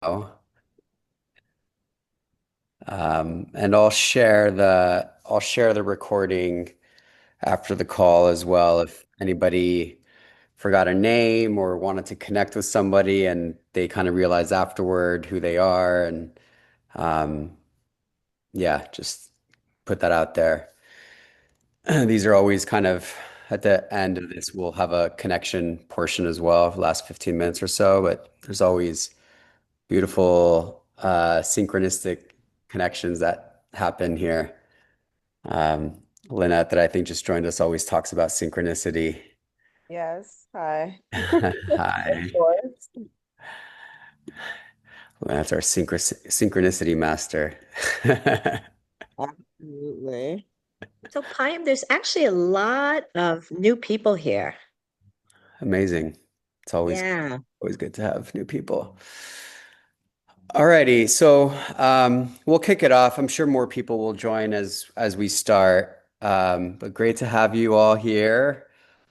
And I'll share the recording after the call as well if anybody forgot a name or wanted to connect with somebody and they kind of realize afterward who they are and um, yeah, just put that out there. These are always kind of at the end of this, we'll have a connection portion as well, the last 15 minutes or so, but there's always beautiful synchronistic connections that happen here. Um, Lynette, that I think just joined us, always talks about synchronicity. Yes, hi. Of Hi. course. That's our synchronicity master. Absolutely. So, Payam, there's actually a lot of new people here. Amazing. It's Yeah. always good to have new people. Alrighty, so we'll kick it off. I'm sure more people will join as we start. But great to have you all here.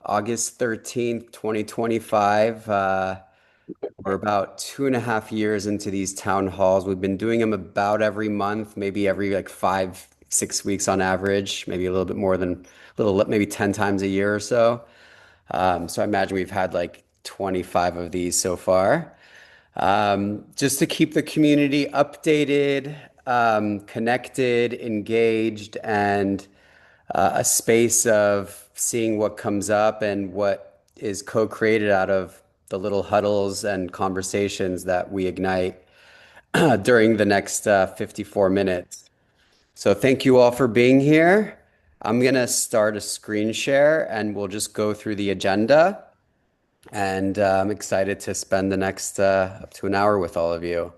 August 13th, 2025. We're about 2.5 years into these town halls. We've been doing them about every month, maybe every like 5, 6 weeks on average, maybe a little bit more than maybe 10 times a year or so. So I imagine we've had like 25 of these so far. Just to keep the community updated, connected, engaged, and a space of seeing what comes up and what is co-created out of the little huddles and conversations that we ignite during the next 54 minutes. So thank you all for being here. I'm gonna start a screen share and we'll just go through the agenda. And I'm excited to spend the next up to an hour with all of you.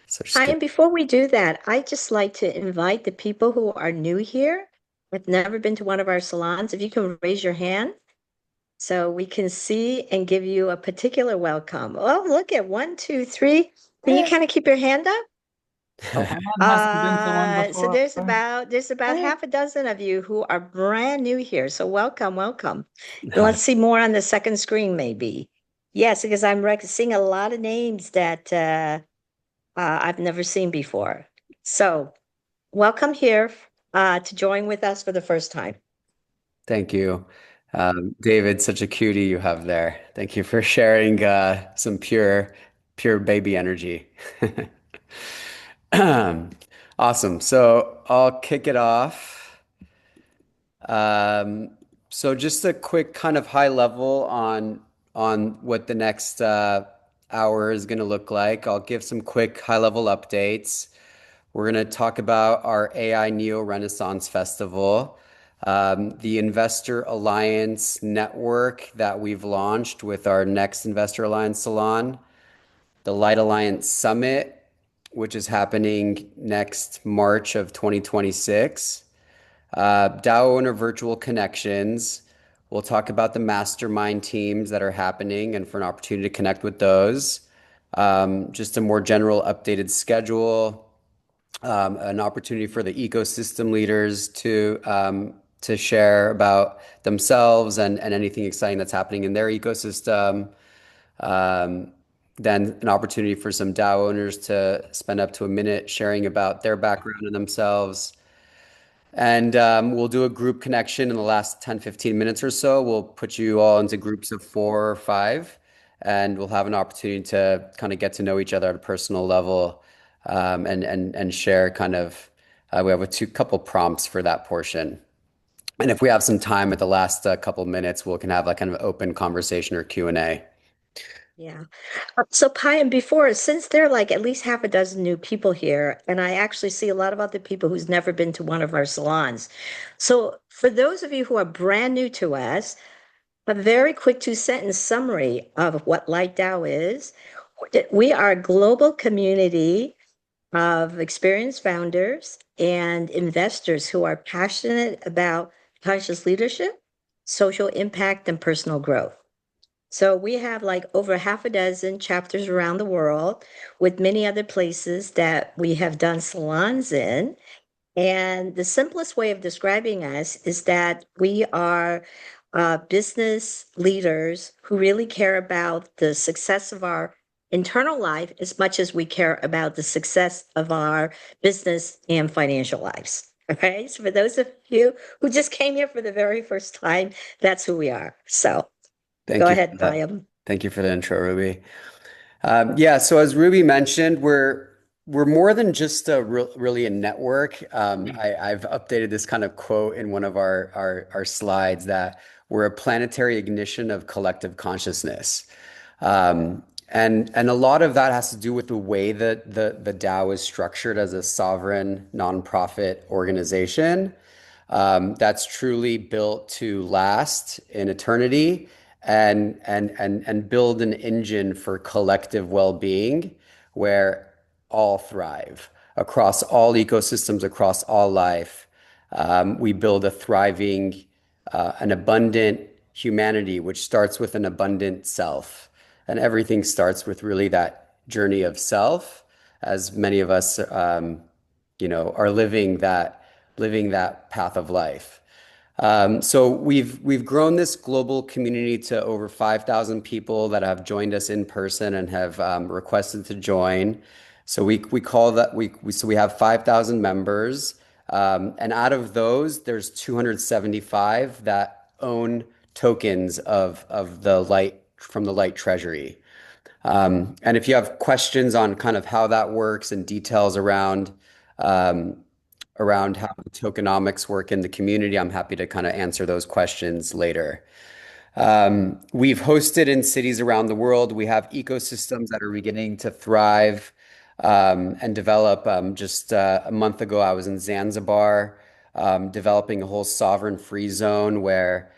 So just give, Payam, before we do that, I'd just like to invite the people who are new here, have never been to one of our salons, if you can raise your hand so we can see and give you a particular welcome. Oh, look at 1, 2, 3. Can you kind of keep your hand up? So Ahmad hasn't been to one So before. there's about half a dozen of you who are brand new here. So welcome, welcome. And let's see more on the second screen, maybe. Yes, because I'm seeing a lot of names that I've never seen before. So welcome here to join with us for the first time. thank you. David, such a cutie you have there. Thank you for sharing some pure baby energy. Awesome. So I'll kick it off. Um, so just a quick kind of high level on what the next hour is going to look like. I'll give some quick high level updates. We're going to talk about our AI Neo Renaissance Festival, the Investor Alliance Network that we've launched with our next Investor Alliance Salon, the Light Alliance Summit, which is happening next March of 2026, DAO owner virtual connections. We'll talk about the mastermind teams that are happening and for an opportunity to connect with those. Just a more general updated schedule, an opportunity for the ecosystem leaders to share about themselves and anything exciting that's happening in their ecosystem. Um, then an opportunity for some DAO owners to spend up to a minute sharing about their background and themselves. And we'll do a group connection in the last 10, 15 minutes or so. We'll put you all into groups of 4 or 5, and we'll have an opportunity to kind of get to know each other at a personal level and share kind of, we have a couple prompts for that portion. And if we have some time at the last couple minutes, we can have like kind of open conversation or Q&A. Yeah. So Payam, before, since there are like at least half a dozen new people here, and I actually see a lot of other people who's never been to one of our salons. So for those of you who are brand new to us, a very quick two-sentence summary of what Light Dao is. We are a global community of experienced founders and investors who are passionate about conscious leadership, social impact, and personal growth. So we have like over half a dozen chapters around the world with many other places that we have done salons in. And the simplest way of describing us is that we are business leaders who really care about the success of our internal life as much as we care about the success of our business and financial lives. Okay, so for those of you who just came here for the very first time, that's who we are. So Thank go you for ahead, that. Payam. Thank you for the intro, Ruby. Yeah, so as Ruby mentioned, we're more than just really a network. I've updated this kind of quote in one of our slides that we're a planetary ignition of collective consciousness. And a lot of that has to do with the way that the DAO is structured as a sovereign nonprofit organization that's truly built to last in eternity and build an engine for collective well-being where all thrive across all ecosystems, across all life. We build a thriving, an abundant humanity, which starts with an abundant self. And everything starts with really that journey of self, as many of us, are living that path of life. So we've grown this global community to over 5,000 people that have joined us in person and have requested to join. So we call that we have 5,000 members, and out of those, there's 275 that own tokens of the Light from the Light Treasury. And if you have questions on kind of how that works and details around how the tokenomics work in the community, I'm happy to kind of answer those questions later. We've hosted in cities around the world. We have ecosystems that are beginning to thrive and develop. Just a month ago, I was in Zanzibar, developing a whole sovereign free zone where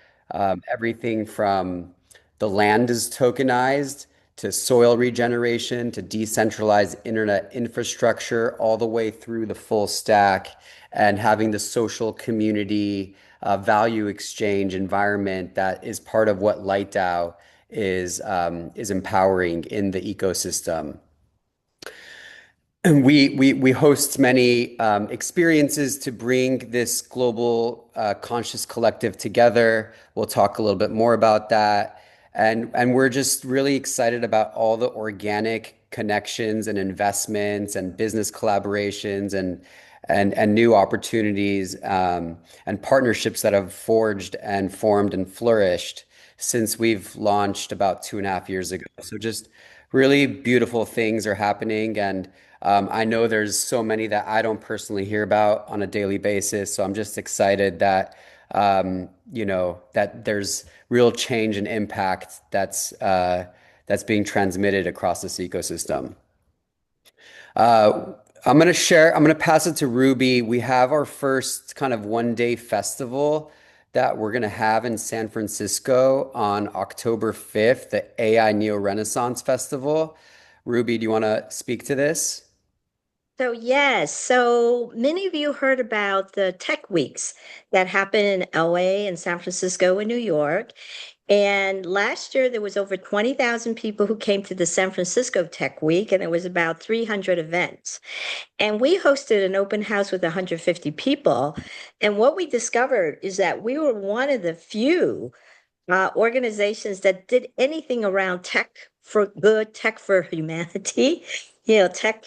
everything from the land is tokenized to soil regeneration to decentralized internet infrastructure, all the way through the full stack, and having the social community value exchange environment that is part of what LightDAO is empowering in the ecosystem. And we host many experiences to bring this global conscious collective together. We'll talk a little bit more about that. And we're just really excited about all the organic connections and investments and business collaborations and new opportunities and partnerships that have forged and formed and flourished since we've launched about 2.5 years ago. So just really beautiful things are happening. And I know there's so many that I don't personally hear about on a daily basis. So I'm just excited that that there's real change and impact that's being transmitted across this ecosystem. I'm going to pass it to Ruby. We have our first kind of one-day festival that we're going to have in San Francisco on October 5th, the AI Neo Renaissance Festival. Ruby, do you want to speak to this? So yes, so many of you heard about the tech weeks that happen in LA and San Francisco and New York. And last year there was over 20,000 people who came to the San Francisco Tech Week, and it was about 300 events. And we hosted an open house with 150 people. And what we discovered is that we were one of the few organizations that did anything around tech for good, tech for humanity, tech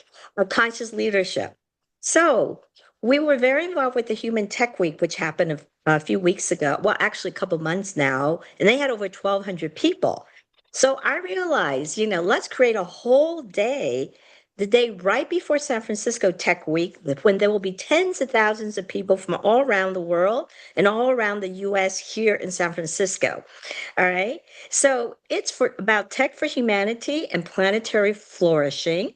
conscious leadership. So we were very involved with the Human Tech Week, which happened a few weeks ago. Well, actually, a couple months now, and they had over 1,200 people. So I realized, let's create a whole day, the day right before San Francisco Tech Week, when there will be tens of thousands of people from all around the world and all around the US here in San Francisco. All right. So it's about tech for humanity and planetary flourishing.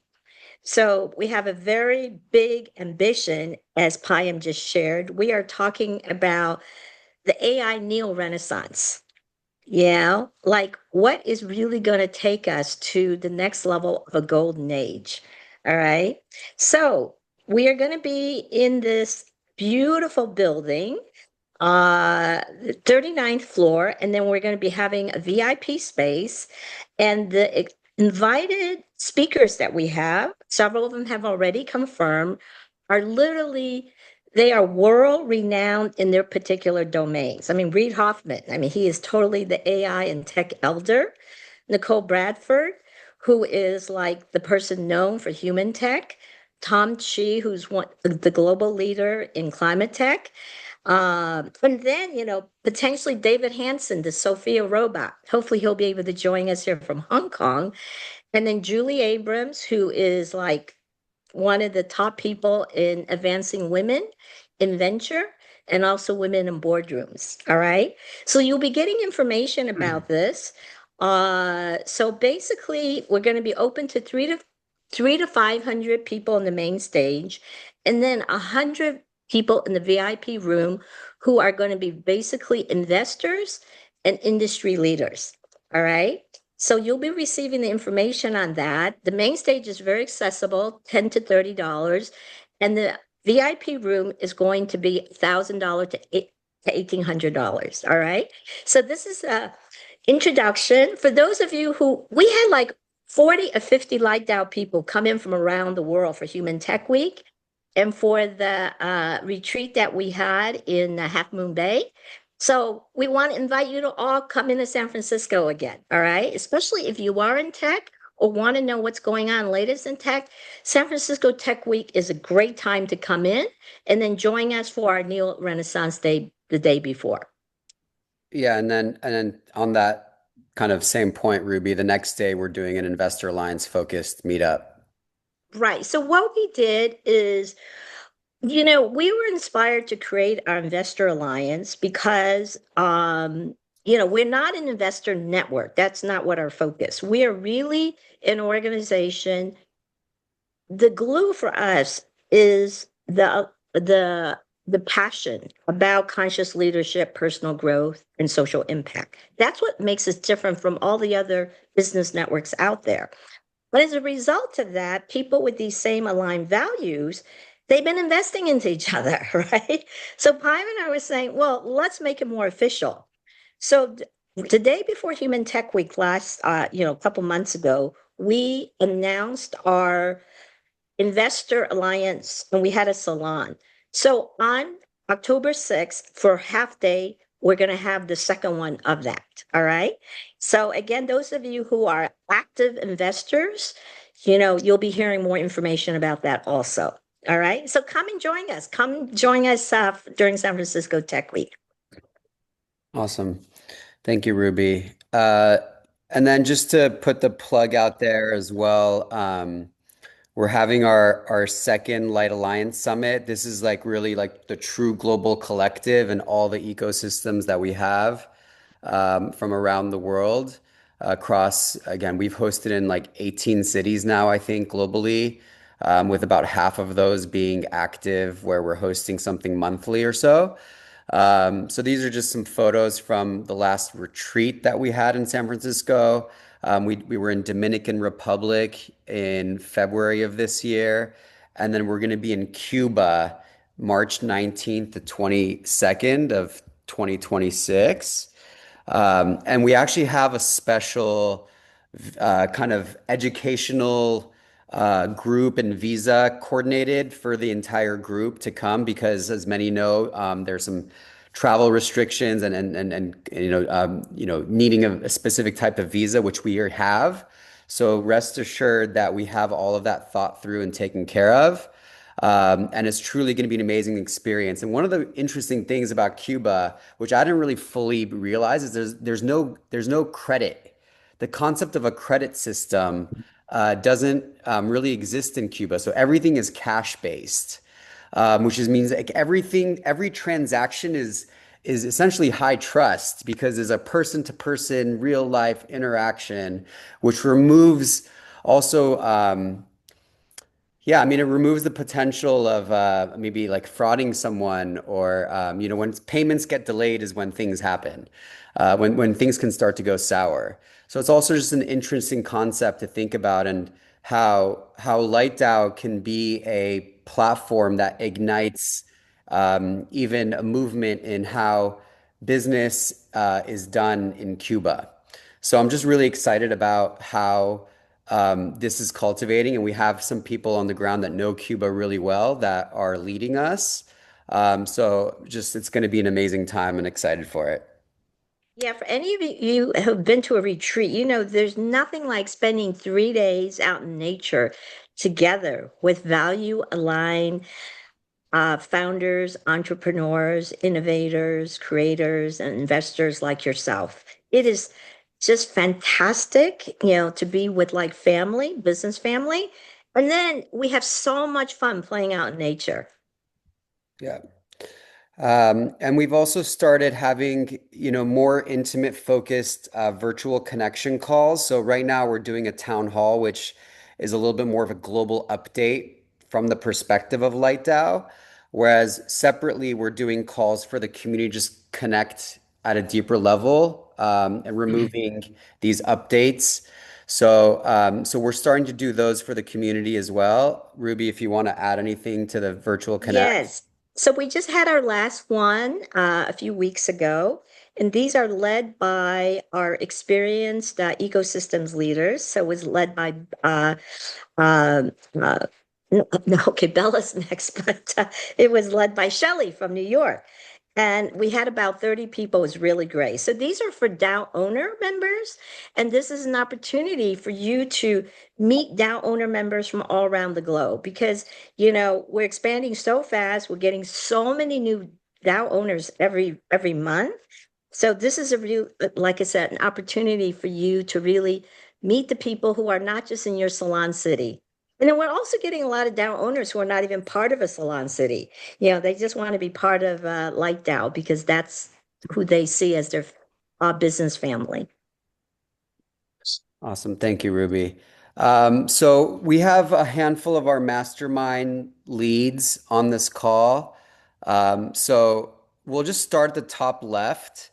So we have a very big ambition, as Payam just shared. We are talking about the AI neo renaissance. Yeah, like what is really going to take us to the next level of a golden age? All right. So we are going to be in this beautiful building, the 39th floor, and then we're going to be having a VIP space. And the invited speakers that we have, several of them have already confirmed, are literally they are world renowned in their particular domains. I mean, Reid Hoffman, he is totally the AI and tech elder. Nicole Bradford, who is like the person known for human tech, Tom Chi, who's the global leader in climate tech. And then, potentially David Hanson, the Sophia robot. Hopefully he'll be able to join us here from Hong Kong. And then Julie Abrams, who is like one of the top people in advancing women in venture and also women in boardrooms. All right. So you'll be getting information about this. So basically, we're going to be open to three to 500 people in the main stage, and then 100 people in the VIP room who are going to be basically investors and industry leaders. All right. So you'll be receiving the information on that. The main stage is very accessible, $10 to $30, and the VIP room is going to be $1,000 to $1,800. All right. So this is a introduction for those of you who we had like 40 or 50 Light DAO people come in from around the world for Human Tech Week. And for the retreat that we had in Half Moon Bay. So we want to invite you to all come into San Francisco again, all right? Especially if you are in tech or want to know what's going on latest in tech. San Francisco Tech Week is a great time to come in and then join us for our Neo Renaissance Day the day before. Yeah, and then on that kind of same point, Ruby, the next day we're doing an Investor Alliance focused meetup. Right. So what we did is we were inspired to create our Investor Alliance because, we're not an investor network. That's not what our focus. We are really an organization. The glue for us is the passion about conscious leadership, personal growth, and social impact. That's what makes us different from all the other business networks out there. But as a result of that, people with these same aligned values, they've been investing into each other, right? So Pi and I were saying, well, let's make it more official. So the day before Human Tech Week last, a couple months ago, we announced our Investor Alliance and we had a salon. So on October 6th, for half day, we're going to have the second one of that. All right. So again, those of you who are active investors, you'll be hearing more information about that also. All right. So come and join us. Come join us during San Francisco Tech Week. Awesome. Thank you, Ruby. And then just to put the plug out there as well, we're having our second Light Alliance Summit. This is like really like the true global collective and all the ecosystems that we have from around the world across, again, we've hosted in like 18 cities now, I think, globally, with about half of those being active where we're hosting something monthly or so. So these are just some photos from the last retreat that we had in San Francisco. We were in Dominican Republic in February of this year, and then we're going to be in Cuba March 19th to 22nd of 2026. And we actually have a special kind of educational group and visa coordinated for the entire group to come because, as many know, there's some travel restrictions and needing a specific type of visa, which we have. So rest assured that we have all of that thought through and taken care of. And it's truly going to be an amazing experience. And one of the interesting things about Cuba, which I didn't really fully realize, is there's no credit. The concept of a credit system doesn't really exist in Cuba. So everything is cash based, which means like every transaction is essentially high trust because there's a person to person real life interaction, which removes also. Yeah, I mean, it removes the potential of maybe like frauding someone or, when payments get delayed is when things happen, when things can start to go sour. So it's also just an interesting concept to think about and how LightDAO can be a platform that ignites even a movement in how business is done in Cuba. So I'm just really excited about how this is cultivating, and we have some people on the ground that know Cuba really well that are leading us. So just it's going to be an amazing time and excited for it. Yeah, for any of you who have been to a retreat, you know, there's nothing like spending 3 days out in nature together with value aligned founders, entrepreneurs, innovators, creators, and investors like yourself. It is just fantastic, you know, to be with like family, business family. And then we have so much fun playing out in nature. Yeah. And we've also started having, more intimate focused virtual connection calls. So right now we're doing a town hall, which is a little bit more of a global update from the perspective of Light DAO. Whereas separately, we're doing calls for the community just connect at a deeper level and removing these updates. So we're starting to do those for the community as well. Ruby, if you want to add anything to the virtual connect. Yes. So we just had our last one a few weeks ago, and these are led by our experienced ecosystems leaders. So it was led by uh, uh, no, okay, Bella's next, but it was led by Shelley from New York. And we had about 30 people. It was really great. So these are for DAO owner members. And this is an opportunity for you to meet DAO owner members from all around the globe because, you know, we're expanding so fast. We're getting so many new DAO owners every month. So this is a real, like I said, an opportunity for you to really meet the people who are not just in your salon city. And then we're also getting a lot of DAO owners who are not even part of a salon city. You know, they just want to be part of Light DAO because that's who they see as their business family. Awesome. Thank you, Ruby. So we have a handful of our mastermind leads on this call. So we'll just start at the top left,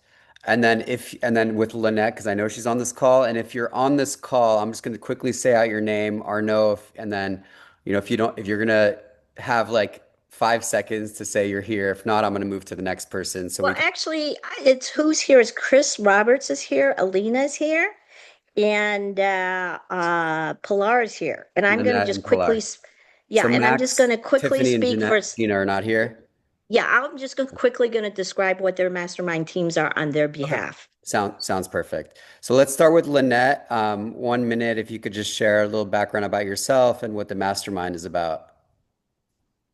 and then with Lynette, because I know she's on this call. And if you're on this call, I'm just going to quickly say out your name, Arnaud, and then, if you're gonna have like 5 seconds to say you're here. If not, I'm going to move to the next person. So we Well, can, actually, it's who's here is Chris Roberts is here, Alina's here, and Pilar is here. And I'm going to Lynette just and Pilar. yeah, So and I'm just going Max, to quickly Tiffany, and speak Jeanette, for, Gina are not here. yeah, I'm just quickly going to describe what their mastermind teams are on their Okay. behalf. Sounds perfect. So let's start with Lynette. 1 minute, if you could just share a little background about yourself and what the mastermind is about.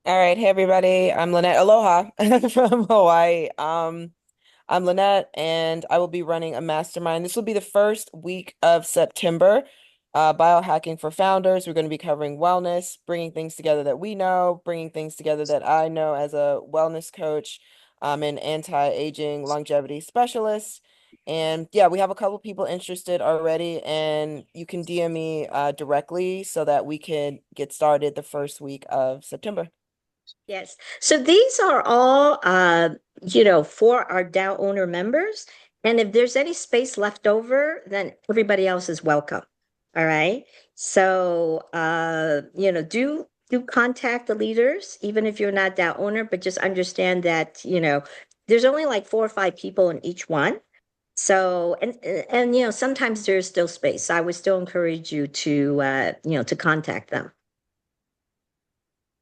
All right. Hey, everybody. I'm Lynette. Aloha from Hawaii. I'm Lynette, and I will be running a mastermind. This will be the first week of September. Biohacking for Founders. We're going to be covering wellness, bringing things together that we know, bringing things together that I know as a wellness coach, and anti-aging longevity specialist. And yeah, we have a couple people interested already, and you can DM me directly so that we can get started the first week of September. Yes. So these are all, you know, for our DAO owner members. And if there's any space left over, then everybody else is welcome. All right. So, you know, do contact the leaders, even if you're not DAO owner, but just understand that, you know, there's only like 4 or 5 people in each one. So, and you know, sometimes there's still space. I would still encourage you to, you know, to contact them.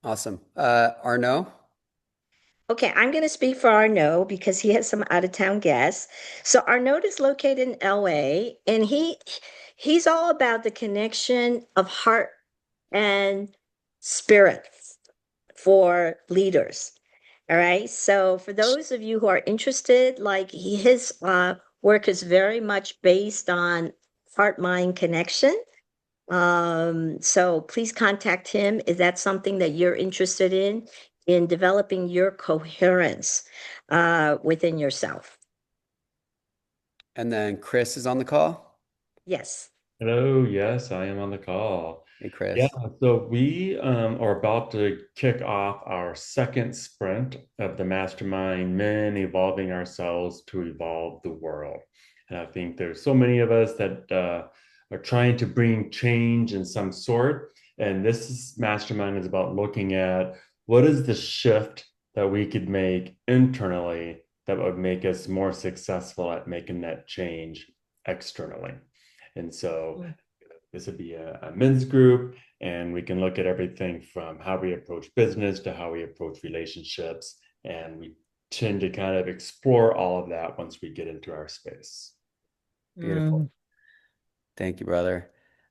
Awesome. Arnaud? Okay, I'm going to speak for Arnaud because he has some out of town guests. So Arnaud is located in LA and he's all about the connection of heart and spirit for leaders. All right. So for those of you who are interested, like his work is very much based on heart mind connection. So please contact him if that's something that you're interested in developing your coherence within yourself. And then Chris is on the call. Yes. Hello, yes, I am on the call. Hey, Yeah, Chris. so we are about to kick off our second sprint of the Mastermind Men Evolving Ourselves to Evolve the World. And I think there's so many of us that are trying to bring change in some sort. And Mastermind is about looking at what is the shift that we could make internally that would make us more successful at making that change externally. And so this would be a men's group, and we can look at everything from how we approach business to how we approach relationships. And we tend to kind of explore all of that once we get into our space. Beautiful. Thank you, brother.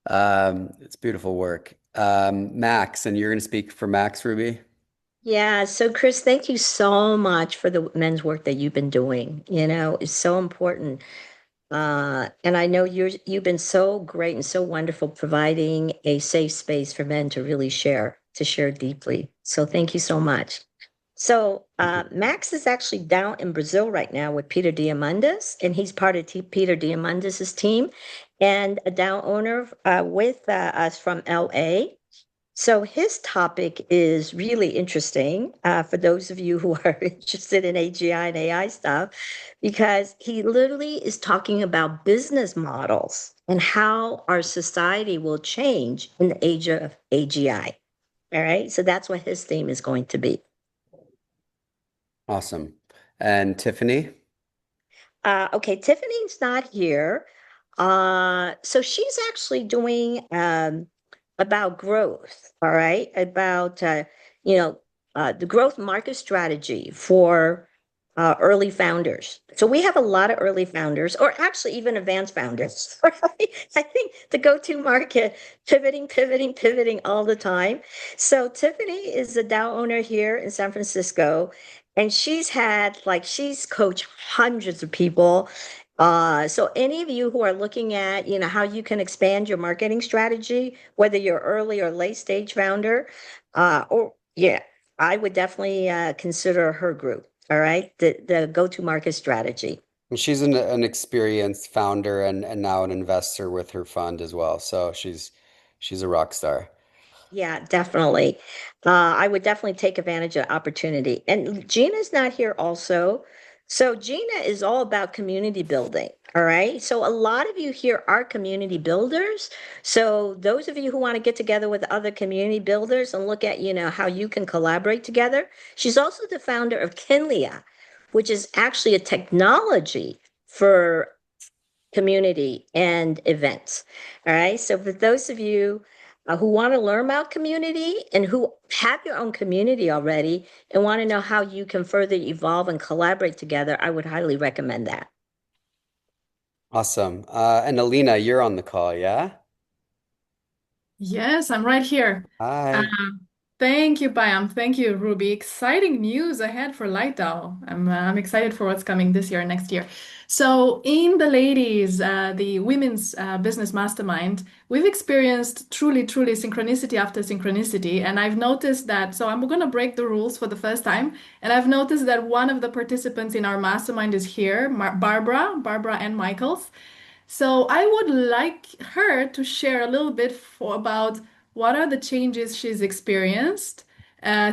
It's beautiful work. Max, and you're going to speak for Max, Ruby? Yeah, so Chris, thank you so much for the men's work that you've been doing. You know, it's so important. And I know you've been so great and so wonderful providing a safe space for men to really to share deeply. So thank you so much. So Max is actually down in Brazil right now with Peter Diamandis, and he's part of Peter Diamandis' team and a down owner with us from LA. So his topic is really interesting for those of you who are interested in AGI and AI stuff, because he literally is talking about business models and how our society will change in the age of AGI. All right. So that's what his theme is going to be. Awesome. And Tiffany? Okay, Tiffany's not here. So she's actually doing about growth, all right, about you know the growth market strategy for early founders. So we have a lot of early founders, or actually even advanced founders. Right? I think the go-to market pivoting all the time. So Tiffany is a Dow owner here in San Francisco, and she's coached hundreds of people. So any of you who are looking at, how you can expand your marketing strategy, whether you're early or late stage founder, or yeah, I would definitely consider her group. All right, the go-to market strategy. And she's an experienced founder and now an investor with her fund as well. So she's a rock star. Yeah, definitely. I would definitely take advantage of the opportunity. And Gina's not here also. So Gina is all about community building. All right. So a lot of you here are community builders. So those of you who want to get together with other community builders and look at, how you can collaborate together. She's also the founder of Kinlia, which is actually a technology for community and events. All right. So for those of you who want to learn about community and who have your own community already and want to know how you can further evolve and collaborate together, I would highly recommend that. Awesome. And Alina, you're on the call, yeah? Yes, I'm right here. Hi. Thank you, Payam. Thank you, Ruby. Exciting news ahead for Lightdow. I'm excited for what's coming this year and next year. So, in the ladies, the women's business mastermind, we've experienced truly synchronicity after synchronicity. And I've noticed that, so I'm going to break the rules for the first time. And I've noticed that one of the participants in our mastermind is here, Barbara Ann Michaels. So I would like her to share a little bit about what are the changes she's experienced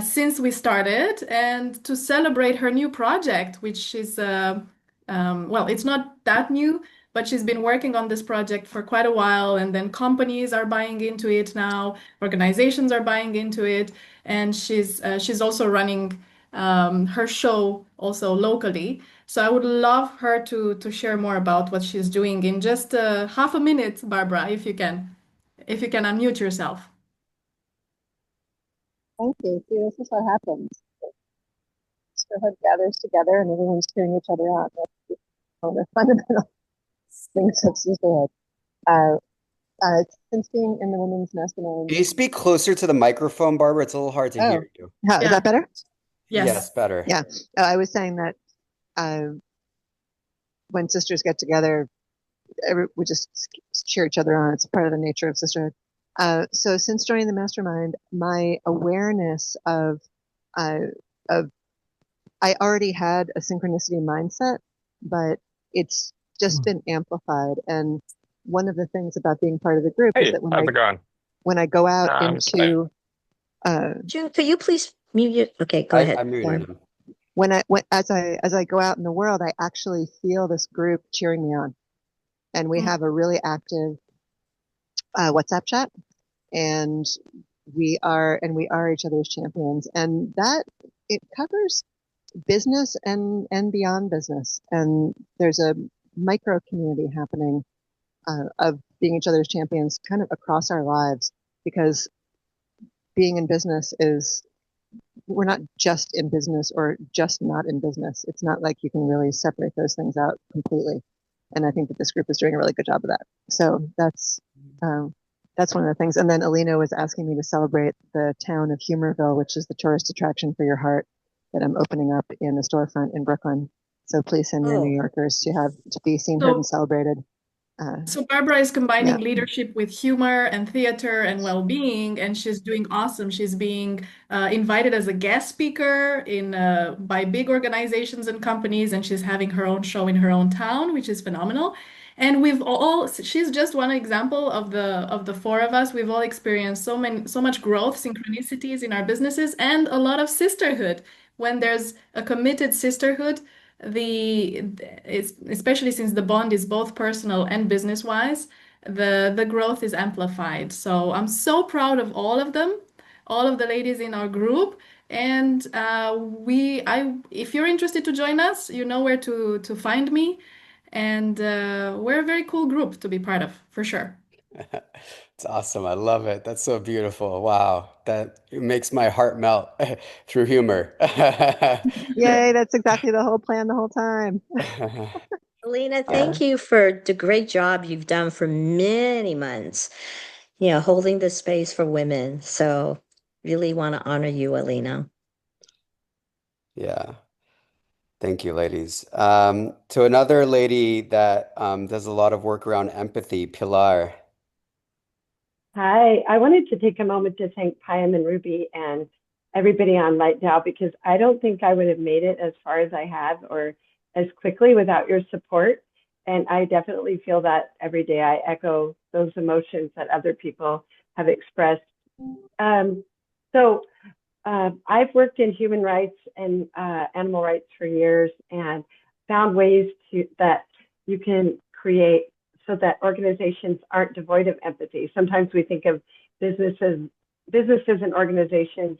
since we started and to celebrate her new project, which is, well, it's not that new, but she's been working on this project for quite a while, and then companies are buying into it now, organizations are buying into it, and she's also running her show also locally. So I would love her to share more about what she's doing in just half a minute, Barbara, if you can. If you can unmute yourself. Thank you. See, this is what happens. Sisterhood gathers together and everyone's cheering each other on. That's one of the fundamental things of sisterhood. Since being in the women's mastermind. Can you speak closer to the microphone, Barbara? It's a little hard to hear you. Is Yeah. that better? Yes, better. Yeah. I was saying that when sisters get together, we just cheer each other on. It's part of the nature of sisterhood. So since joining the mastermind, my awareness of I already had a synchronicity mindset, but it's just been amplified. And one of the things about being part of the group is that when I go out into June, could you please mute you? Okay, go ahead. I muted him. As I go out in the world, I actually feel this group cheering me on, and we have a really active WhatsApp chat, and we are each other's champions, and that it covers business and beyond business, and there's a micro community happening of being each other's champions kind of across our lives, because being in business is we're not just in business or just not in business. It's not like you can really separate those things out completely. And I think that this group is doing a really good job of that. So that's one of the things. And then Alina was asking me to celebrate the town of Humorville, which is the tourist attraction for your heart that I'm opening up in a storefront in Brooklyn. So please send your New Oh, Yorkers to be seen, heard, and So celebrated. So Barbara is Yeah. combining leadership with humor and theater and well-being, and she's doing awesome. She's being invited as a guest speaker in by big organizations and companies, and she's having her own show in her own town, which is phenomenal. And she's just one example of the four of us. We've all experienced so much growth, synchronicities in our businesses, and a lot of sisterhood. When there's a committed sisterhood, especially since the bond is both personal and business wise, the growth is amplified. So I'm so proud of all of them, all of the ladies in our group. And if you're interested to join us, you know where to find me. And we're a very cool group to be part of, for sure. It's awesome. I love it. That's so beautiful. Wow. That makes my heart melt through humor. Yay, that's exactly the whole plan the whole time. Alina, Yeah. thank you for the great job you've done for many months, holding the space for women. So really want to honor you, Alina. Yeah. Thank you, ladies. To another lady that does a lot of work around empathy, Pilar. Hi, I wanted to take a moment to thank Payam and Ruby and everybody on Light Dow because I don't think I would have made it as far as I have or as quickly without your support. And I definitely feel that every day. I echo those emotions that other people have expressed. Um, so I've worked in human rights and animal rights for years and found ways that you can create so that organizations aren't devoid of empathy. Sometimes we think of businesses, businesses and organizations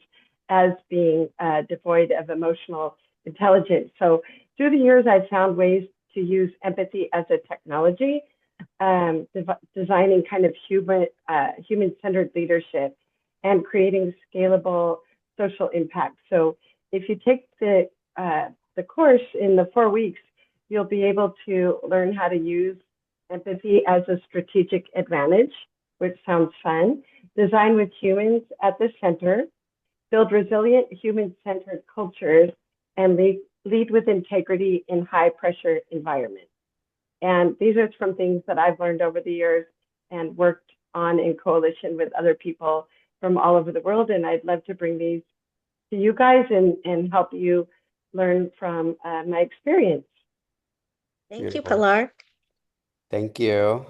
as being devoid of emotional intelligence. So through the years, I've found ways to use empathy as a technology, designing kind of human-centered leadership and creating scalable social impact. So if you take the course in the 4 weeks, you'll be able to learn how to use empathy as a strategic advantage, which sounds fun, design with humans at the center, build resilient human-centered cultures, and lead with integrity in high-pressure environments. And these are some things that I've learned over the years and worked on in coalition with other people from all over the world. And I'd love to bring these to you guys and help you learn from my experience. Thank you, Beautiful. Pilar. Thank you.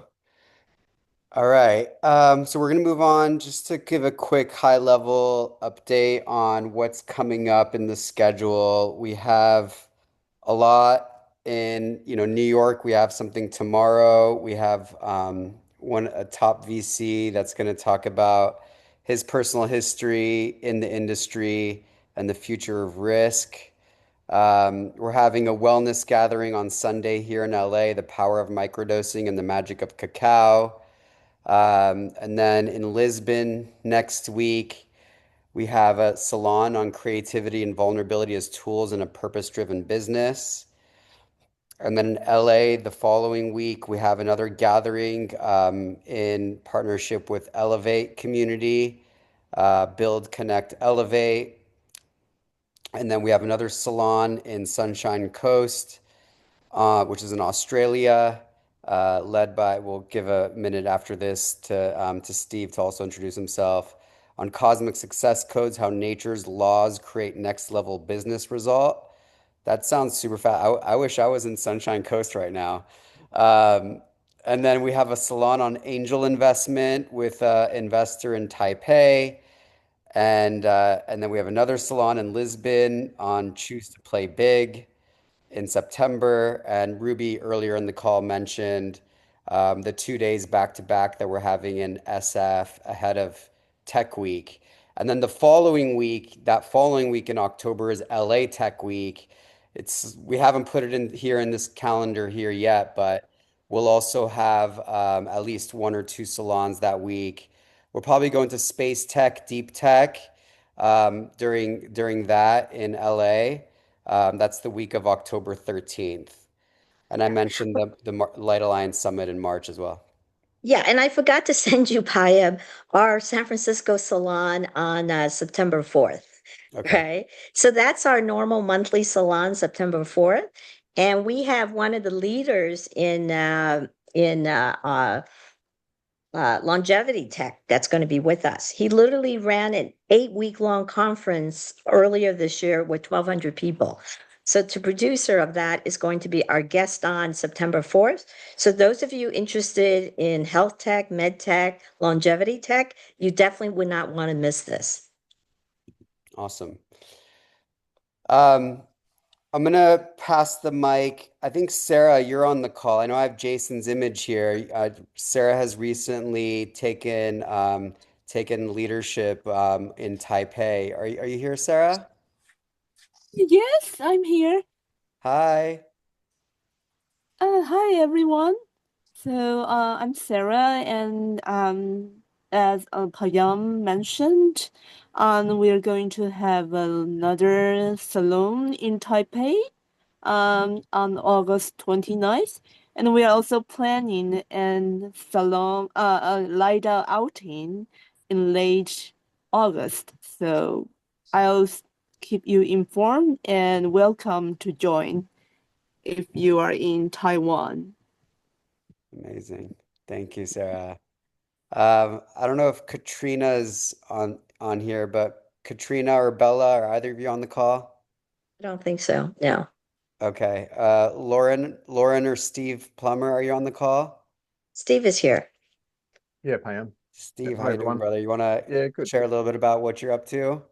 All right. So we're going to move on just to give a quick high level update on what's coming up in the schedule. We have a lot in, New York. We have something tomorrow. We have a top VC that's going to talk about his personal history in the industry and the future of risk. We're having a wellness gathering on Sunday here in LA, the power of microdosing and the magic of cacao. And then in Lisbon next week, we have a salon on creativity and vulnerability as tools in a purpose-driven business. And then in LA, the following week, we have another gathering in partnership with Elevate Community, Build, Connect, Elevate. And then we have another salon in Sunshine Coast, which is in Australia, led by, we'll give a minute after this to Steve to also introduce himself, on cosmic success codes, how nature's laws create next level business result. That sounds super fast. I wish I was in Sunshine Coast right now. Um, and then we have a salon on angel investment with an investor in Taipei. And then we have another salon in Lisbon on choose to play big in September. And Ruby earlier in the call mentioned the 2 days back to back that we're having in SF ahead of Tech Week. And then that following week in October is LA Tech Week. We haven't put it in here in this calendar here yet, but we'll also have at least one or two salons that week. We're probably going to space tech, deep tech, during that in LA. That's the week of October 13th. And I Yeah. mentioned the Light Alliance Summit in March as well. Yeah, and I forgot to send you, Payam, our San Francisco salon on September 4th. Okay. Right. So that's our normal monthly salon, September 4th. And we have one of the leaders in longevity tech that's going to be with us. He literally ran an 8-week long conference earlier this year with 1,200 people. So the producer of that is going to be our guest on September 4th. So those of you interested in health tech, med tech, longevity tech, you definitely would not want to miss this. Awesome. I'm gonna pass the mic. I think Sarah, you're on the call. I know I have Jason's image here. Sarah has recently taken leadership in Taipei. Are you here, Sarah? Yes, I'm here. Hi. Hi everyone. So I'm Sarah, and as Payam mentioned, we're going to have another salon in Taipei on August 29th, and we are also planning an salon a LiDAR outing in late August. So I'll keep you informed and welcome to join if you are in Taiwan. Amazing. Thank you, Sarah. I don't know if Katrina's on here, but Katrina or Bella, are either of you on the call? I don't think so. No. Okay. Lauren or Steve Plummer, are you on the call? Steve is here. Yeah, Pam. Steve, how Hi, you doing, everyone. brother? You want to Yeah, good. share a little bit about what you're up to?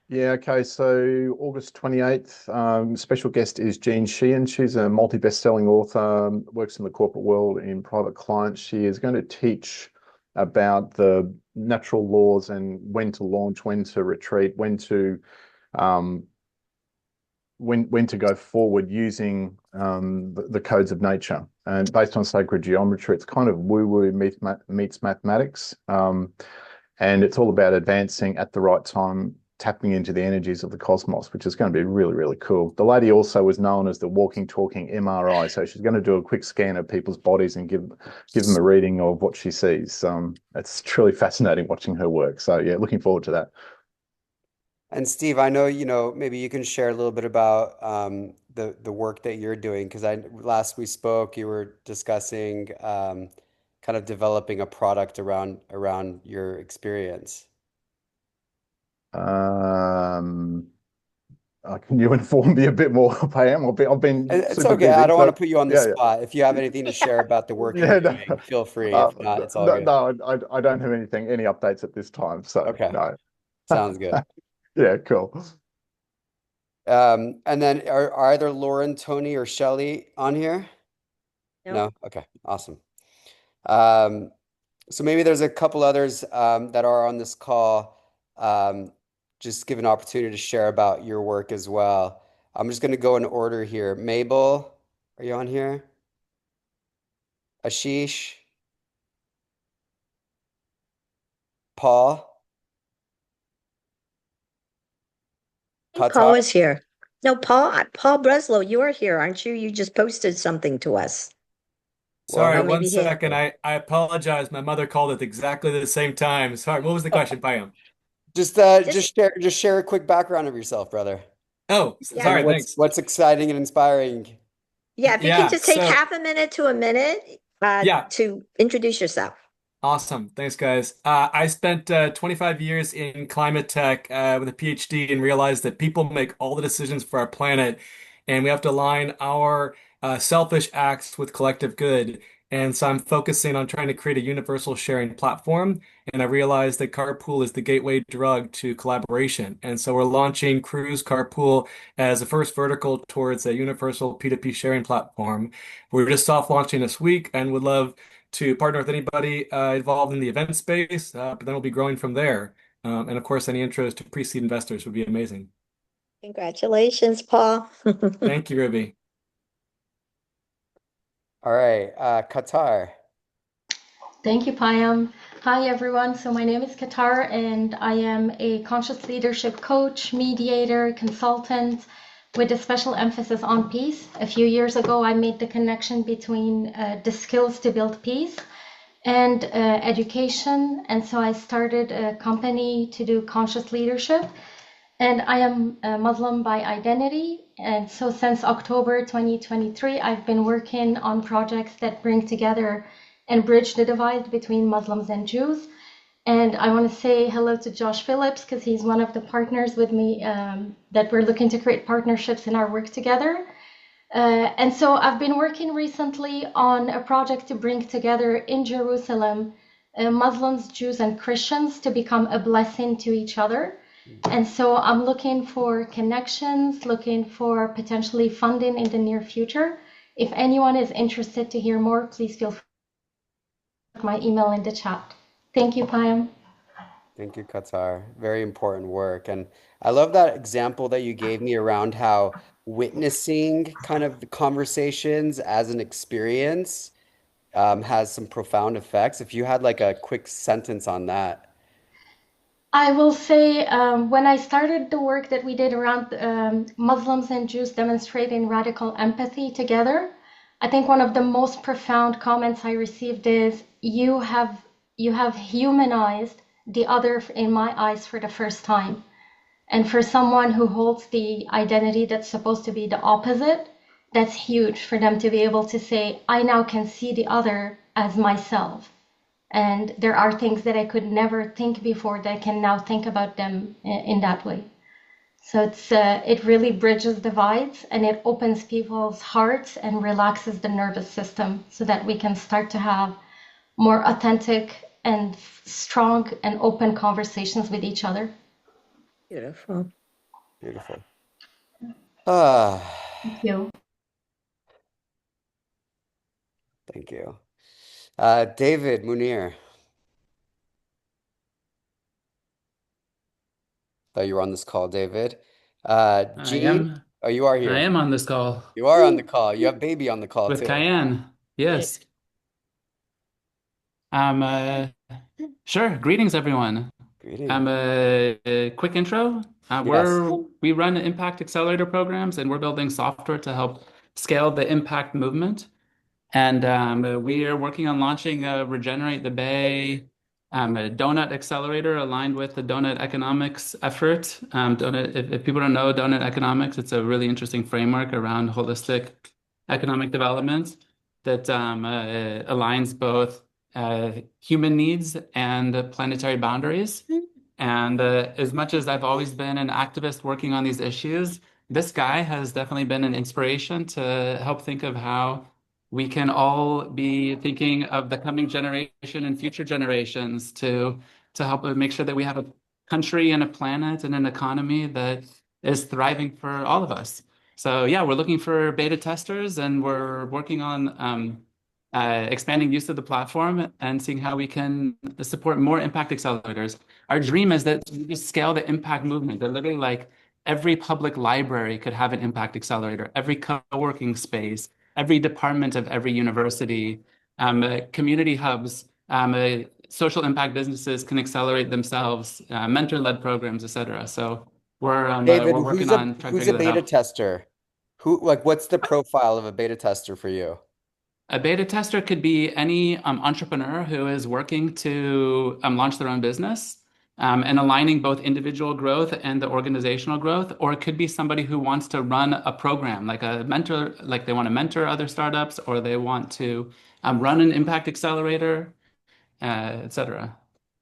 Yeah, okay. So August 28th, special guest is Jean Sheehan. She's a multi-best-selling author, works in the corporate world in private clients. She is going to teach about the natural laws and when to launch, when to retreat, um, when to go forward using the codes of nature. And based on sacred geometry, it's kind of woo-woo meets mathematics. And it's all about advancing at the right time, tapping into the energies of the cosmos, which is going to be really, really cool. The lady also was known as the walking, talking MRI. So she's going to do a quick scan of people's bodies and give them a reading of what she sees. It's truly fascinating watching her work. So yeah, looking forward to that. And Steve, I know, maybe you can share a little bit about the work that you're doing, because last we spoke, you were discussing kind of developing a product around your experience. Can you inform me a bit more, Pam? I've been It's super okay. I busy. don't want So to put you on the yeah, spot. If you have anything to share about the work you're yeah, no, doing, feel free. If not, it's all no, good. no, I don't have any updates at this time. So Okay. no. Sounds good. Yeah, cool. And then are either Lauren, Tony, or Shelly on here? No. No? Okay, awesome. So maybe there's a couple others that are on this call. Just give an opportunity to share about your work as well. I'm just going to go in order here. Mabel, are you on here? Ashish? Paul? I think Qatar? Paul is here. No, Paul Breslow, you are here, aren't you? You just posted something to us. Sorry, Oh, Well, one maybe he. second. I apologize. My mother called at exactly the same time. Sorry, what was the question, Payam? just Just share a quick background of yourself, brother. Oh, yeah, Kind of sorry, thanks. what's exciting and inspiring. yeah. If you can Yeah, just take so half a minute to a minute yeah, to introduce yourself. awesome. Thanks, guys. I spent 25 years in climate tech with a PhD and realized that people make all the decisions for our planet, and we have to align our selfish acts with collective good. And so I'm focusing on trying to create a universal sharing platform. And I realized that Carpool is the gateway drug to collaboration. And so we're launching Cruise Carpool as the first vertical towards a universal P2P sharing platform. We're just soft launching this week and would love to partner with anybody involved in the event space, but then we'll be growing from there. And of course, any intros to pre-seed investors would be amazing. Congratulations, Paul. Thank you, Ruby. All right, Qatar. Thank you, Payam. Hi, everyone. So my name is Qatar, and I am a conscious leadership coach, mediator, consultant with a special emphasis on peace. A few years ago, I made the connection between the skills to build peace and education. And so I started a company to do conscious leadership. And I am a Muslim by identity. And so since October 2023, I've been working on projects that bring together and bridge the divide between Muslims and Jews. And I want to say hello to Josh Phillips because he's one of the partners with me that we're looking to create partnerships in our work together. And so I've been working recently on a project to bring together in Jerusalem Muslims, Jews, and Christians to become a blessing to each other. And so I'm looking for connections, looking for potentially funding in the near future. If anyone is interested to hear more, please feel free to put my email in the chat. Thank you, Payam. Thank you, Qatar. Very important work. And I love that example that you gave me around how witnessing kind of the conversations as an experience has some profound effects. If you had like a quick sentence on that. I will say when I started the work that we did around Muslims and Jews demonstrating radical empathy together, I think one of the most profound comments I received is you have humanized the other in my eyes for the first time. And for someone who holds the identity that's supposed to be the opposite, that's huge for them to be able to say, I now can see the other as myself. And there are things that I could never think before that I can now think about them in that way. So it really bridges divides and it opens people's hearts and relaxes the nervous system so that we can start to have more authentic and strong and open conversations with each other. Beautiful. Beautiful. Ah, Thank you. thank you. David Munir. Thought you were on this call, David. I Jean, am. oh, you are I here. am on this call You are on the call. You have baby on the call with too. Cayenne. Yes. Sure. Greetings, everyone. Greetings. A quick intro. Yes. We run impact accelerator programs, and we're building software to help scale the impact movement. And we are working on launching Regenerate the Bay, a donut accelerator aligned with the donut economics effort. If people don't know donut economics, it's a really interesting framework around holistic economic development that aligns both human needs and planetary boundaries. And as much as I've always been an activist working on these issues, this guy has definitely been an inspiration to help think of how we can all be thinking of the coming generation and future generations to help make sure that we have a country and a planet and an economy that is thriving for all of us. So yeah, we're looking for beta testers and we're working on expanding use of the platform and seeing how we can support more impact accelerators. Our dream is that we scale the impact movement. That literally like every public library could have an impact accelerator, every co-working space, every department of every university, community hubs, social impact businesses can accelerate themselves, mentor-led programs, et cetera. So David, we're working on trying to who's a figure that beta out. tester? What's the profile of a beta tester for you? A beta tester could be any entrepreneur who is working to launch their own business and aligning both individual growth and the organizational growth, or it could be somebody who wants to run a program, like a mentor, like they want to mentor other startups, or they want to run an impact accelerator, et cetera.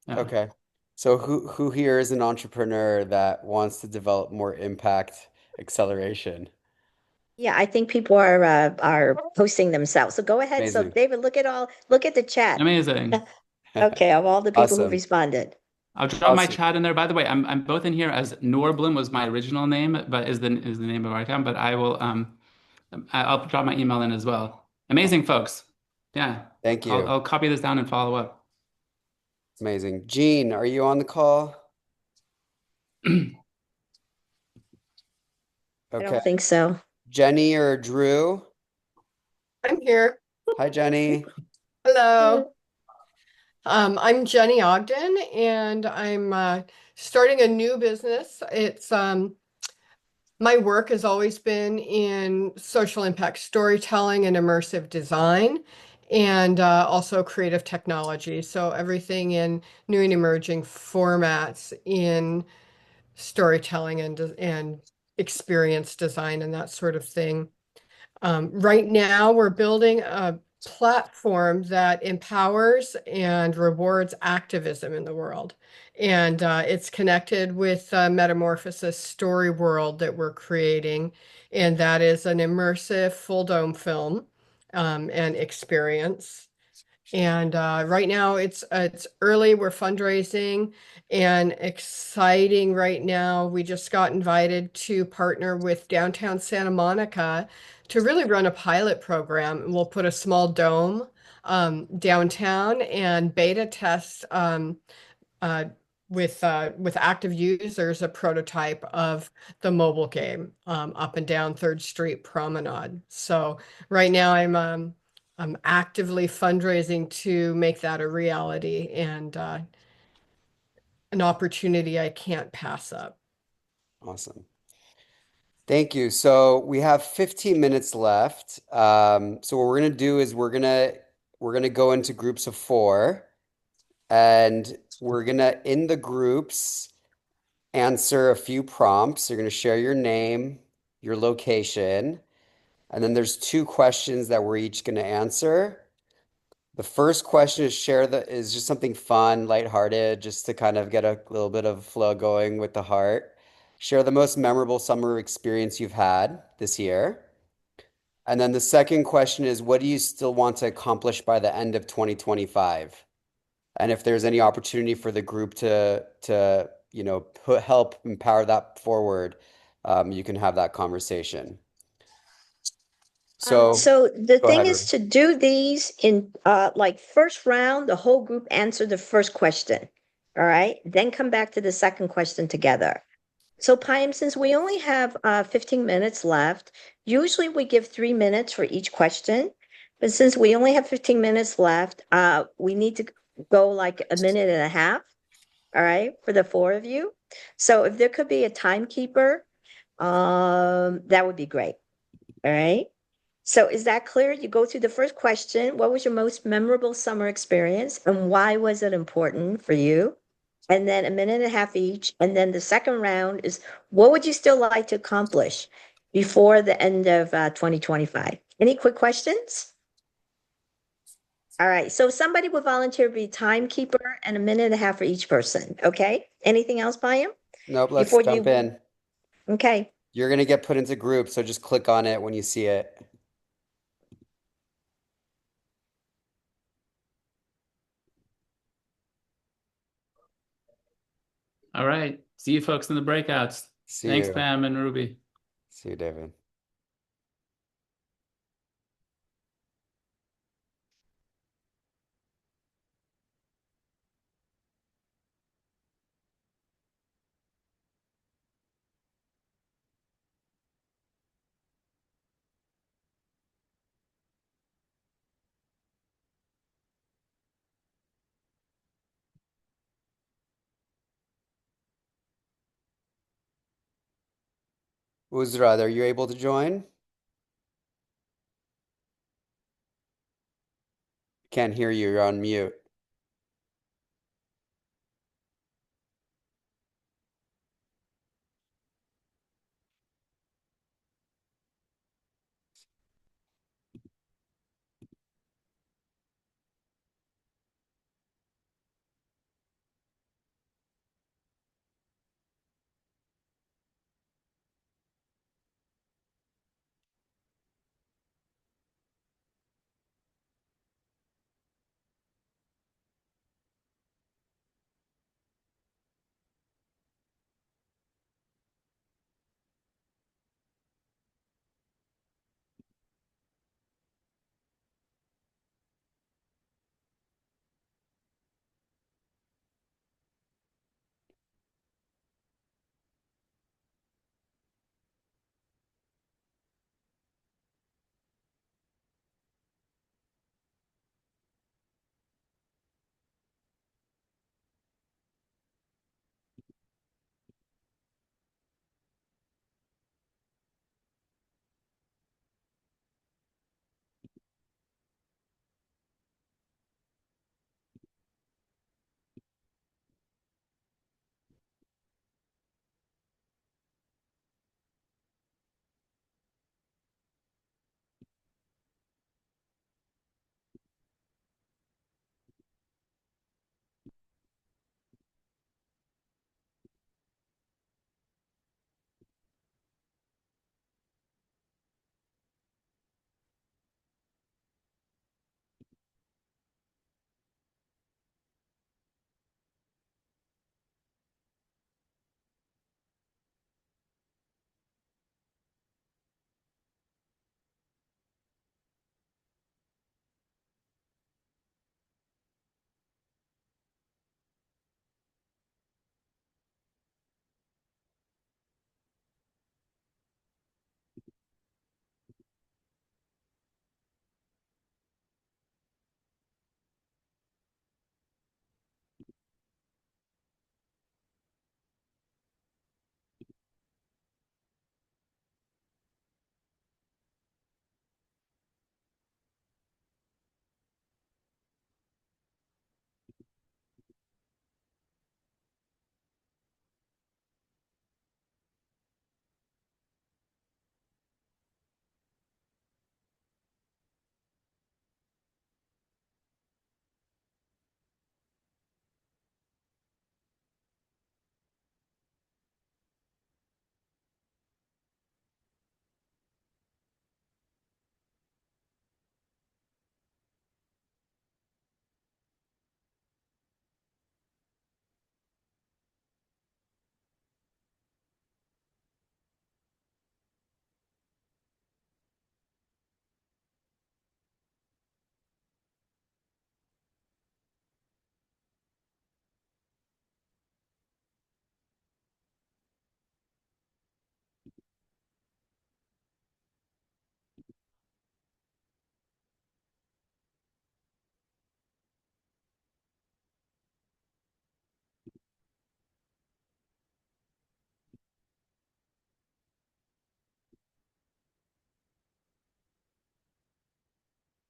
Yeah. Okay. So who here is an entrepreneur that wants to develop more impact acceleration? Yeah, I think people are posting themselves. So go ahead. So Amazing. David, look at the chat. Amazing. Okay, of all the people who Awesome. responded. I'll drop my Awesome. chat in there. By the way, I'm both in here as Norblum was my original name, but is the name of our account. But I'll drop my email in as well. Amazing folks. Yeah. Thank you. I'll copy this down and follow up. It's amazing. Jean, are you on the call? I Okay. don't think so. Jenny or Drew? I'm here. Hi, Jenny. Hello. I'm Jenny Ogden, and I'm starting a new business. It's my work has always been in social impact storytelling and immersive design, and also creative technology. So everything in new and emerging formats in storytelling and experience design and that sort of thing. Right now, we're building a platform that empowers and rewards activism in the world. And it's connected with Metamorphosis Story World that we're creating. And that is an immersive full dome film and experience. And right now it's early. We're fundraising and exciting right now. We just got invited to partner with downtown Santa Monica to really run a pilot program. And we'll put a small dome downtown and beta test uh, with active users a prototype of the mobile game up and down Third Street Promenade. So right now I'm actively fundraising to make that a reality and an opportunity I can't pass up. Awesome. Thank you. So we have 15 minutes left. So what we're gonna do is we're gonna go into groups of four, and we're gonna in the groups answer a few prompts. You're gonna share your name, your location, and then there's two questions that we're each gonna answer. The first question is just something fun, lighthearted, just to kind of get a little bit of flow going with the heart. Share the most memorable summer experience you've had this year. And then the second question is, what do you still want to accomplish by the end of 2025? And if there's any opportunity for the group to help empower that forward, you can have that conversation. So So the go thing ahead, is Ruby. to do these in like first round, the whole group answer the first question. All right. Then come back to the second question together. So Payam, since we only have 15 minutes left, usually we give 3 minutes for each question. But since we only have 15 minutes left, we need to go like a minute and a half, all right, for the four of you. So if there could be a timekeeper, that would be great. All right. So is that clear? You go through the first question. What was your most memorable summer experience and why was it important for you? And then a minute and a half each. And then the second round is what would you still like to accomplish before the end of 2025? Any quick questions? All right. So somebody would volunteer to be timekeeper and a minute and a half for each person. Okay. Anything else, Payam? Nope, let's Before jump you, in. okay. You're gonna get put into groups, so just click on it when you see it. All right. See you folks in the breakouts. See Thanks, you. Pam and Ruby. See you, David. Uzra, are you able to join? Can't hear you. You're on mute.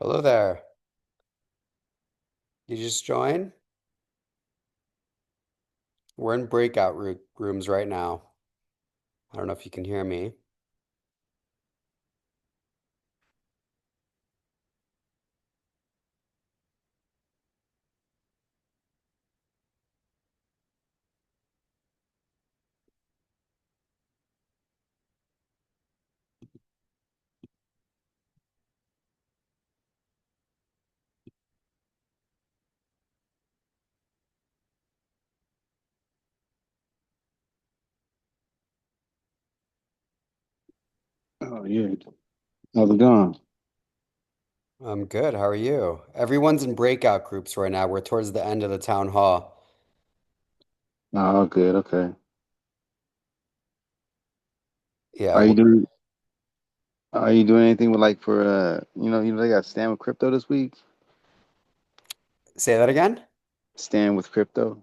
Hello there. You just join? We're in breakout rooms right now. I don't know if you can hear me. Oh yeah. How's it going? I'm good. How are you? Everyone's in breakout groups right now. We're towards the end of the town hall. Oh, good. Okay. Yeah, Are you doing are you doing anything with like for they got Stand with Crypto this week? say that again. Stand with Crypto.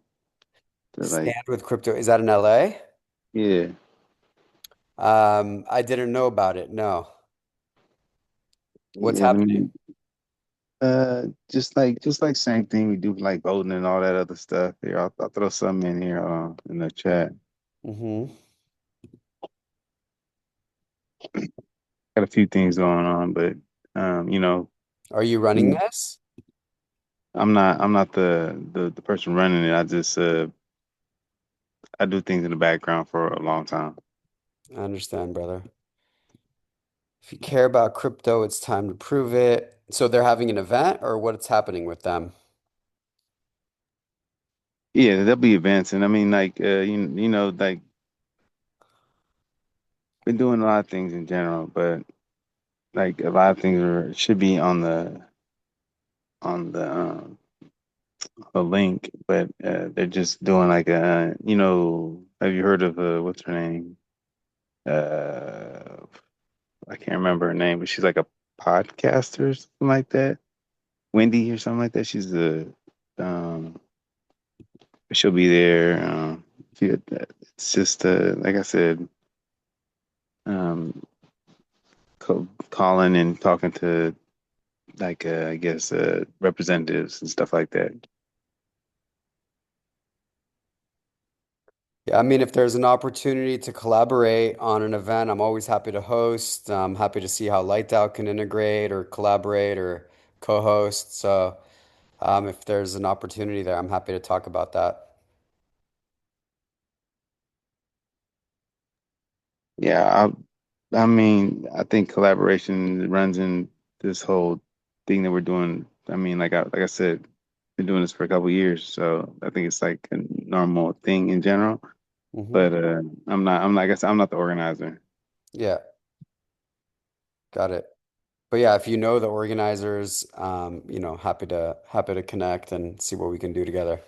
They're like, Stand with crypto. Is that in LA? yeah. I didn't know about it. No. What's Yeah, I happening? mean, just like same thing we do like voting and all that other stuff. Here, I'll throw something in here in the chat. Hmm. Got a few things going on, but um, you know, Are you running mm, this? I'm not the person running it. I do things in the background for a long time. I understand, brother. If you care about crypto, it's time to prove it. So they're having an event or what's happening with them? Yeah, there'll be events, and I mean, like, like, been doing a lot of things in general, but like a lot of things should be on the link, but they're just doing like have you heard of what's her name? Uh, I can't remember her name, but she's like a podcaster or something like that. Wendy or something like that. Um, she'll be there. It's just like I said. Um, Calling and talking to like I guess representatives and stuff like that. Yeah, I mean, if there's an opportunity to collaborate on an event, I'm always happy to host. I'm happy to see how Lightdown can integrate or collaborate or co-host. So, if there's an opportunity there, I'm happy to talk about that. Yeah, I mean, I think collaboration runs in this whole thing that we're doing. I mean, like I said, been doing this for a couple of years, so I think it's like a normal thing in general. Hmm. But I guess I'm not the organizer. Yeah, got it. But yeah, if you know the organizers, happy to connect and see what we can do together.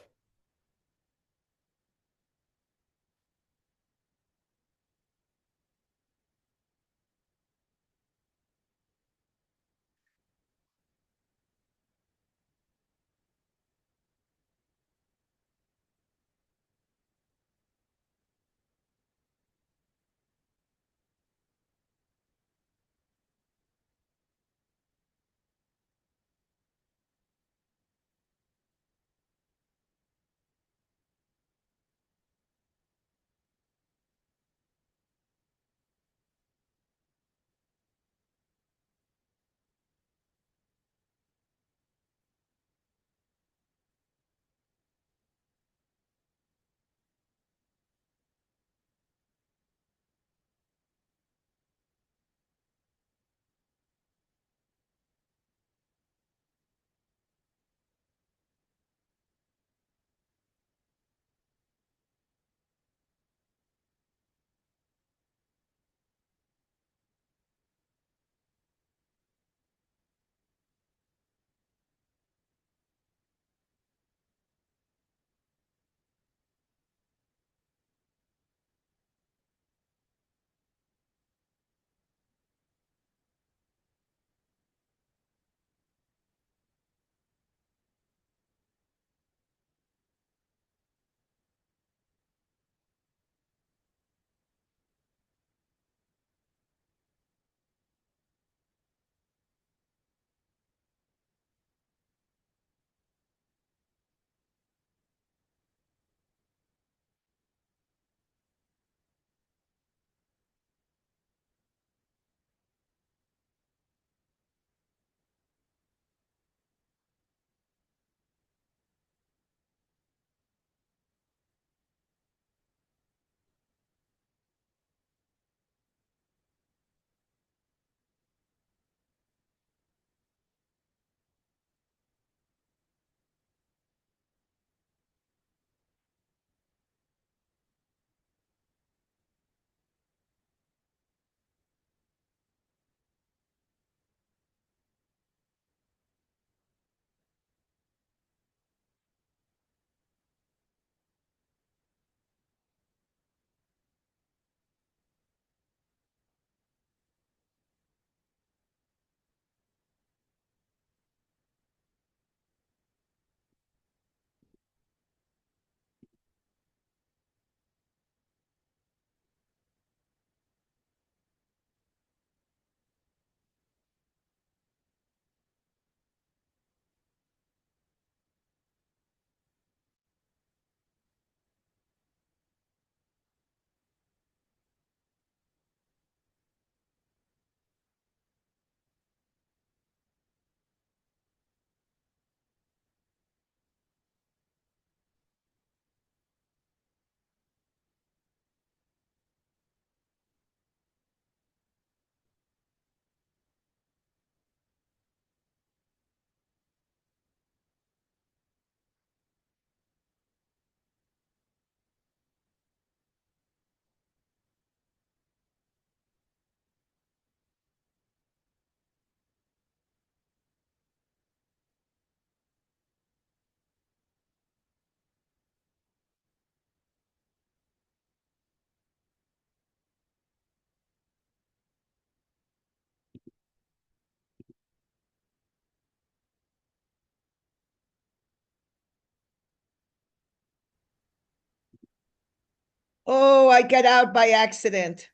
Oh, I got out by accident.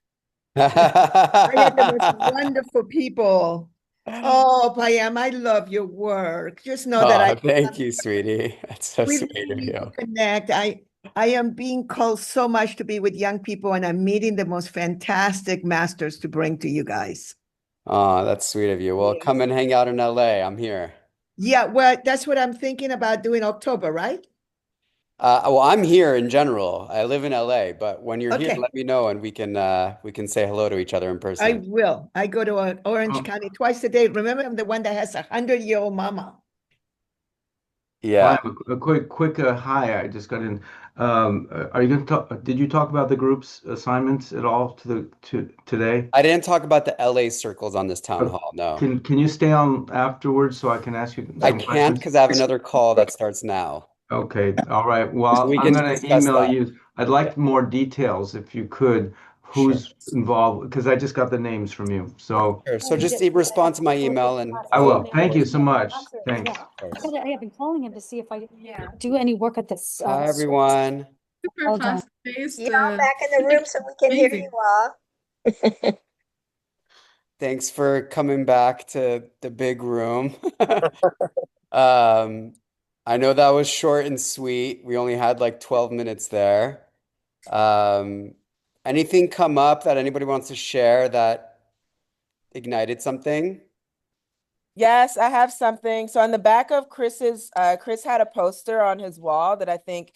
I had the most wonderful people. Oh, Payam, I love your work. Just know that Oh, thank you, sweetie. That's so we sweet really of need to you. connect. I am being called so much to be with young people, and I'm meeting the most fantastic masters to bring to you guys. Oh, that's sweet of you. Well, Yeah. come and hang out in LA. I'm here. Yeah, well, that's what I'm thinking about doing October, right? Well, I'm here in general. I live in LA, but when you're here, Okay, let me know and we can say hello to each other in I person. will. I go to Orange Oh, County twice a day. Remember, I'm the one that has 100-year-old mama. Yeah. hi, a quick hi. I just got in. Are you going to talk? Did you talk about the group's assignments at all to today? I didn't talk about the LA circles on this town Uh, hall, no. can you stay on afterwards so I can ask you I some can't questions? because I have another call that starts now. Okay, all right. So Well, we I'm can going to discuss email that. you. I'd Yeah, like more details if you could, sure. who's involved, because I just got the names from you. So Sure. So just respond to my email and I will. we'll Thank you work. so much. Thanks. Of course. I have been calling him to see if I do any work at this Bye, everyone. Super Hold on. fast-paced. Yeah, I'm back in the room so we can hear Amazing. you all. Thanks for coming back to the big room. Um, I know that was short and sweet. We only had like 12 minutes there. Um, Anything come up that anybody wants to share that ignited something? Yes, I have something. So on the back of Chris had a poster on his wall that I think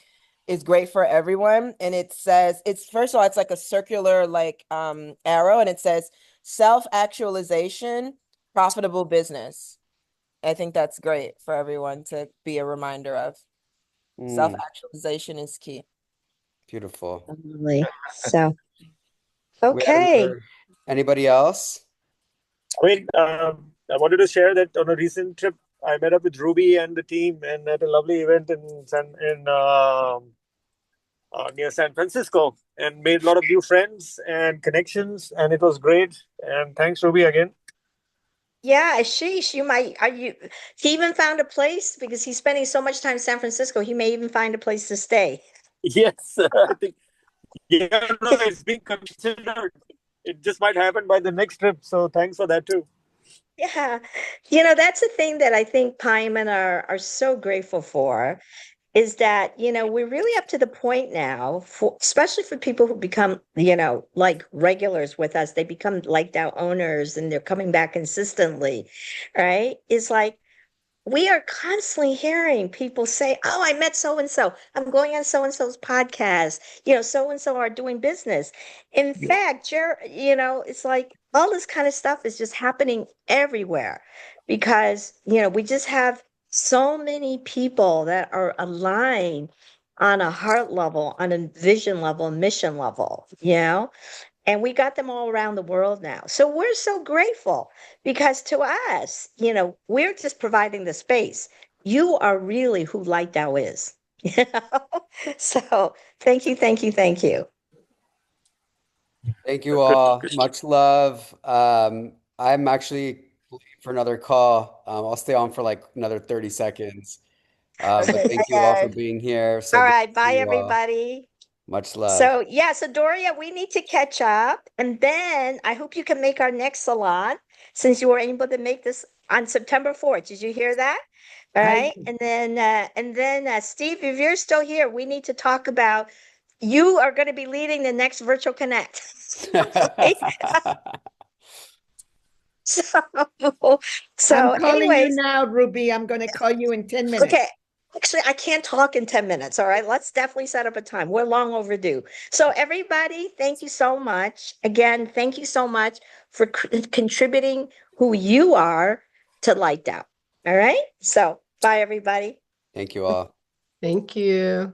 is great for everyone. And it says, it's first of all, it's like a circular arrow, and it says self-actualization, profitable business. I think that's great for everyone to be a reminder of. Self-actualization is key. Beautiful. Totally. So, okay. Anybody else? I mean, I wanted to share that on a recent trip, I met up with Ruby and the team and at a lovely event near San Francisco, and made a lot of new friends and connections, and it was great. And thanks, Ruby, again. Yeah, sheesh, he even found a place because he's spending so much time in San Francisco, he may even find a place to stay. Yes, I think, yeah, no, it's being considered. It just might happen by the next trip. So thanks for that too. Yeah. That's the thing that I think Pieman are so grateful for is that, we're really up to the point now especially for people who become, like regulars with us, they become like DAO owners and they're coming back consistently, right? It's like, we are constantly hearing people say, oh, I met so-and-so. I'm going on so-and-so's podcast. So-and-so are doing business. In fact, it's like all this kind of stuff is just happening everywhere because, we just have so many people that are aligned on a heart level, on a vision level, mission level, and we got them all around the world now. So we're so grateful because to us, we're just providing the space. You are really who Light DAO is. So thank you, thank you, thank you. Thank you all. Much love. I'm actually late for another call. I'll stay on for like another 30 seconds. But thank you all for being here. So All good to right, see bye you all. everybody. Much love. So Doria, we need to catch up, and then I hope you can make our next salon since you were able to make this on September 4th. Did you hear that? All right. And then Steve, if you're still here, we need to talk about you are going to be leading the next Virtual Connect. So I'm calling you anyways, now, Ruby. I'm going to call you in 10 minutes. okay. Actually, I can't talk in 10 minutes. All right. Let's definitely set up a time. We're long overdue. So, everybody, thank you so much. Again, thank you so much for contributing who you are to Light DAO. All right. So, bye, everybody. Thank you all. Thank you.